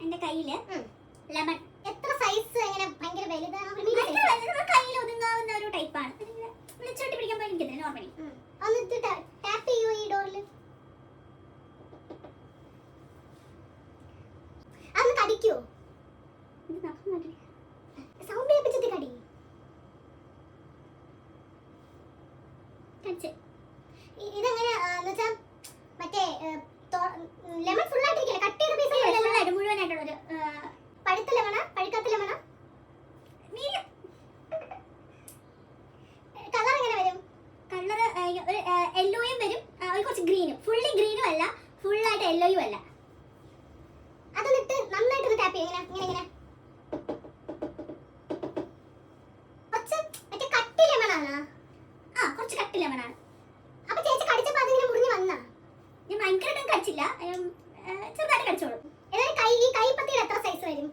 എന്റെ കയ്യില് ലെമൺ. എത്ര സൈസ്? എങ്ങനെ ഭയങ്കര വലുതാണ്? കയ്യിൽ ഒതുങ്ങാവുന്ന ഒരു ടൈപ്പാണ്. വിളിച്ചോട്ടി പിടിക്കാൻ പോയി എനിക്കതിന് നോർമലി. എന്നിട്ട് ടാപ്പ് ചെയ്യൂ ഈ ഡോറിൽ. അതൊന്ന് കടിക്കോ? സൗണ്ട് കേൾപ്പിച്ചിട്ട് കടി. ഇതെങ്ങനെ എന്നുവെച്ചാ മറ്റേ ലെമൺ ഫുൾ ആയിട്ടിരിക്കില്ല, കട്ട് ചെയ്ത പീസ് മുഴുവനായിട്ടുള്ളൊരു പഴുത്ത ലെമണ പഴുക്കാത്ത ലെമണ? കളർ എങ്ങനെ വരും? കളർ ഒരു യെല്ലോയും വരും, ഒരു കുറച്ച് ഗ്രീനും. ഫുള്ളി ഗ്രീനും അല്ല, ഫുള്ളായിട്ട് യെല്ലോയും അല്ല. അതൊന്നിട്ട് നന്നായിട്ടൊന്ന് ടാപ്പ് ചെയ്യും. ഇങ്ങനെ ഇങ്ങനെ കുറച്ച് മറ്റേ കട്ടി ലെമണാണ്. കുറച്ച് കട്ടി ലെമണാണ്. അപ്പൊ ചേച്ചി കടിച്ചപ്പോ അതിങ്ങനെ മുറിഞ്ഞു വന്നാ? ഞാൻ ഭയങ്കരമായിട്ടും കടിച്ചില്ല, ചെറുതായിട്ട് കടിച്ചോളൂ. ഏതായാലും കൈ പത്തിയുടെ എത്ര സൈസ് വരും?